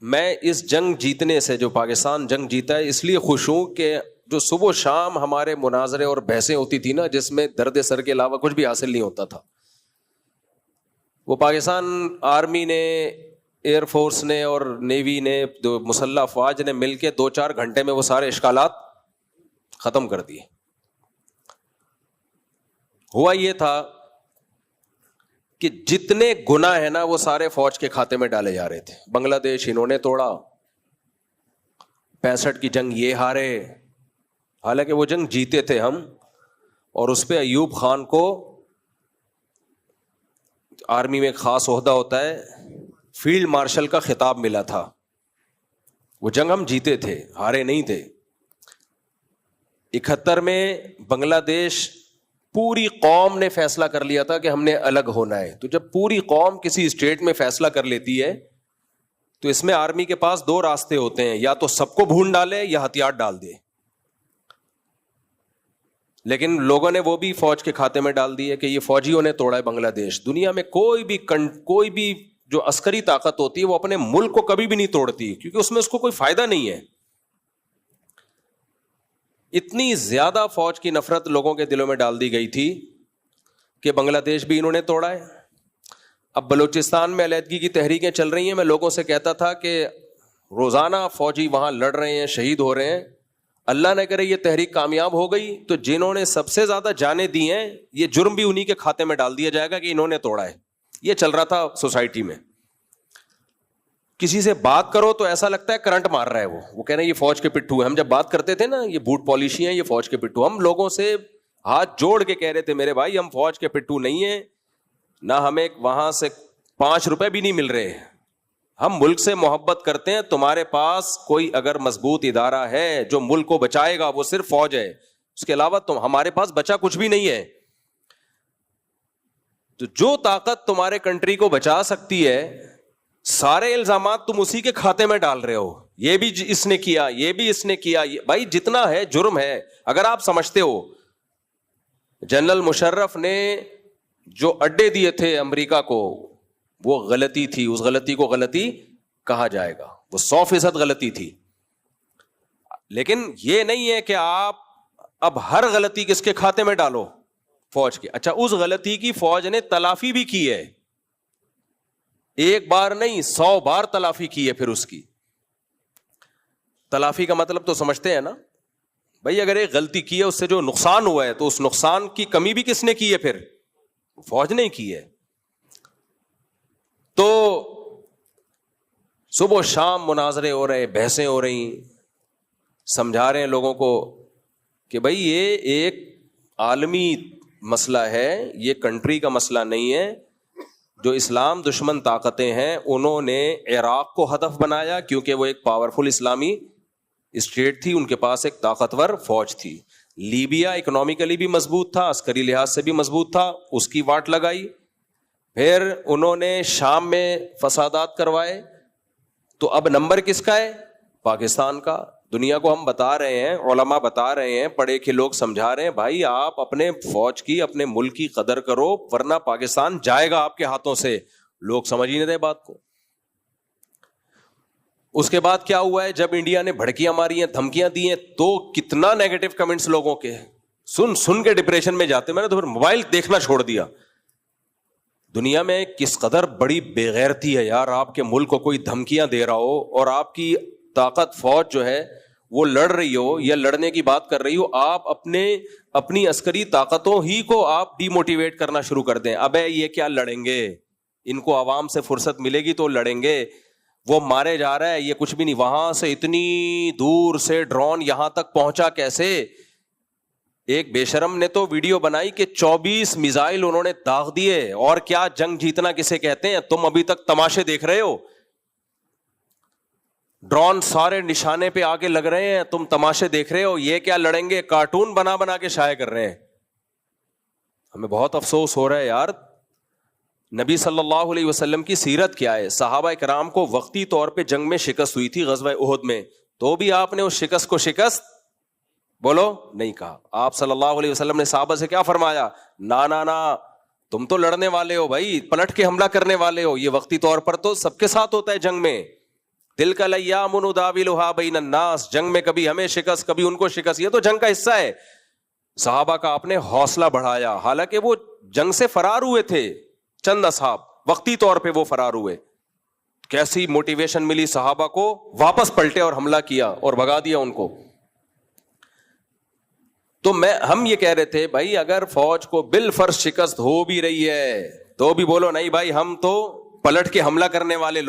میں اس جنگ جیتنے سے، جو پاکستان جنگ جیتا ہے، اس لیے خوش ہوں کہ جو صبح و شام ہمارے مناظرے اور بحثیں ہوتی تھی نا، جس میں درد سر کے علاوہ کچھ بھی حاصل نہیں ہوتا تھا، وہ پاکستان آرمی نے، ایئر فورس نے اور نیوی نے، جو مسلح افواج نے مل کے 2-4 گھنٹے میں وہ سارے اشکالات ختم کر دیے. ہوا یہ تھا کہ جتنے گناہ ہیں نا وہ سارے فوج کے کھاتے میں ڈالے جا رہے تھے. بنگلہ دیش انہوں نے توڑا، 65 کی جنگ یہ ہارے، حالانکہ وہ جنگ جیتے تھے ہم. اور اس پہ ایوب خان کو آرمی میں ایک خاص عہدہ ہوتا ہے، فیلڈ مارشل کا خطاب ملا تھا. وہ جنگ ہم جیتے تھے، ہارے نہیں تھے. 71 میں بنگلہ دیش پوری قوم نے فیصلہ کر لیا تھا کہ ہم نے الگ ہونا ہے. تو جب پوری قوم کسی اسٹیٹ میں فیصلہ کر لیتی ہے تو اس میں آرمی کے پاس 2 راستے ہوتے ہیں، یا تو سب کو بھون ڈالے یا ہتھیار ڈال دے. لیکن لوگوں نے وہ بھی فوج کے کھاتے میں ڈال دی ہے کہ یہ فوجیوں نے توڑا ہے بنگلہ دیش. دنیا میں کوئی بھی جو عسکری طاقت ہوتی ہے وہ اپنے ملک کو کبھی بھی نہیں توڑتی، کیونکہ اس میں اس کو کوئی فائدہ نہیں ہے. اتنی زیادہ فوج کی نفرت لوگوں کے دلوں میں ڈال دی گئی تھی کہ بنگلہ دیش بھی انہوں نے توڑا ہے. اب بلوچستان میں علیحدگی کی تحریکیں چل رہی ہیں. میں لوگوں سے کہتا تھا کہ روزانہ فوجی وہاں لڑ رہے ہیں، شہید ہو رہے ہیں. اللہ نہ کرے یہ تحریک کامیاب ہو گئی تو جنہوں نے سب سے زیادہ جانیں دی ہیں، یہ جرم بھی انہی کے کھاتے میں ڈال دیا جائے گا کہ انہوں نے توڑا ہے. یہ چل رہا تھا سوسائٹی میں. کسی سے بات کرو تو ایسا لگتا ہے کرنٹ مار رہا ہے. وہ کہہ رہے ہیں یہ فوج کے پٹھو ہے. ہم جب بات کرتے تھے نا، یہ بوٹ پالیشی ہیں، یہ فوج کے پٹھو. ہم لوگوں سے ہاتھ جوڑ کے کہہ رہے تھے میرے بھائی ہم فوج کے پٹھو نہیں ہیں، نہ ہمیں وہاں سے 5 روپے بھی نہیں مل رہے. ہم ملک سے محبت کرتے ہیں. تمہارے پاس کوئی اگر مضبوط ادارہ ہے جو ملک کو بچائے گا وہ صرف فوج ہے. اس کے علاوہ ہمارے پاس بچا کچھ بھی نہیں ہے. تو جو طاقت تمہارے کنٹری کو بچا سکتی ہے، سارے الزامات تم اسی کے کھاتے میں ڈال رہے ہو. یہ بھی اس نے کیا، یہ بھی اس نے کیا. بھائی جتنا ہے جرم ہے. اگر آپ سمجھتے ہو جنرل مشرف نے جو اڈے دیے تھے امریکہ کو وہ غلطی تھی، اس غلطی کو غلطی کہا جائے گا. وہ 100% غلطی تھی. لیکن یہ نہیں ہے کہ آپ اب ہر غلطی کس کے کھاتے میں ڈالو، فوج کے. اچھا اس غلطی کی فوج نے تلافی بھی کی ہے، ایک بار نہیں 100 بار تلافی کی ہے. پھر اس کی تلافی کا مطلب تو سمجھتے ہیں نا بھائی. اگر ایک غلطی کی ہے، اس سے جو نقصان ہوا ہے، تو اس نقصان کی کمی بھی کس نے کی ہے؟ پھر فوج نے کی ہے. تو صبح و شام مناظرے ہو رہے، بحثیں ہو رہی، سمجھا رہے ہیں لوگوں کو کہ بھائی یہ ایک عالمی مسئلہ ہے، یہ کنٹری کا مسئلہ نہیں ہے. جو اسلام دشمن طاقتیں ہیں انہوں نے عراق کو ہدف بنایا کیونکہ وہ ایک پاورفل اسلامی اسٹیٹ تھی، ان کے پاس ایک طاقتور فوج تھی. لیبیا اکنامکلی بھی مضبوط تھا، عسکری لحاظ سے بھی مضبوط تھا، اس کی واٹ لگائی. پھر انہوں نے شام میں فسادات کروائے. تو اب نمبر کس کا ہے؟ پاکستان کا. دنیا کو ہم بتا رہے ہیں، علماء بتا رہے ہیں، پڑھے کے لوگ سمجھا رہے ہیں بھائی آپ اپنے فوج کی، اپنے ملک کی قدر کرو ورنہ پاکستان جائے گا آپ کے ہاتھوں سے. لوگ سمجھ ہی نہیں رہے بات کو. اس کے بعد کیا ہوا ہے؟ جب انڈیا نے بھڑکیاں ماری ہیں، دھمکیاں دی ہیں، تو کتنا نیگیٹو کمنٹس لوگوں کے سن کے ڈپریشن میں جاتے. میں نے تو پھر موبائل دیکھنا چھوڑ دیا. دنیا میں کس قدر بڑی بے غیرتی ہے یار. آپ کے ملک کو کوئی دھمکیاں دے رہا ہو اور آپ کی طاقت فوج جو ہے وہ لڑ رہی ہو یا لڑنے کی بات کر رہی ہو، آپ اپنی عسکری طاقتوں ہی کو آپ ڈی موٹیویٹ کرنا شروع کر دیں. ابے یہ کیا لڑیں گے، ان کو عوام سے فرصت ملے گی تو لڑیں گے. وہ مارے جا رہا ہے، یہ کچھ بھی نہیں. وہاں سے اتنی دور سے ڈرون یہاں تک پہنچا کیسے؟ ایک بے شرم نے تو ویڈیو بنائی کہ 24 میزائل انہوں نے داغ دیے. اور کیا جنگ جیتنا کسے کہتے ہیں؟ تم ابھی تک تماشے دیکھ رہے ہو. ڈرون سارے نشانے پہ آگے لگ رہے ہیں، تم تماشے دیکھ رہے ہو. یہ کیا لڑیں گے؟ کارٹون بنا کے شائع کر رہے ہیں. ہمیں بہت افسوس ہو رہا ہے یار. نبی صلی اللہ علیہ وسلم کی سیرت کیا ہے؟ صحابہ کرام کو وقتی طور پہ جنگ میں شکست ہوئی تھی غزوہ احد میں، تو بھی آپ نے اس شکست کو شکست بولو نہیں کہا. آپ صلی اللہ علیہ وسلم نے صحابہ سے کیا فرمایا؟ نا تم تو لڑنے والے ہو بھائی، پلٹ کے حملہ کرنے والے ہو. یہ وقتی طور پر تو سب کے ساتھ ہوتا ہے جنگ میں. تلک الایام نداولها بین الناس, جنگ میں کبھی ہمیں شکست کبھی ان کو شکست, یہ تو جنگ کا حصہ ہے. صحابہ کا آپ نے حوصلہ بڑھایا, حالانکہ وہ جنگ سے فرار ہوئے تھے, چند اصحاب وقتی طور پہ وہ فرار ہوئے. کیسی موٹیویشن ملی صحابہ کو, واپس پلٹے اور حملہ کیا اور بھگا دیا ان کو. تو ہم یہ کہہ رہے تھے بھائی اگر فوج کو بالفرض شکست ہو بھی رہی ہے تو بھی بولو نہیں بھائی ہم تو پلٹ کے حملہ کرنے والے لوگ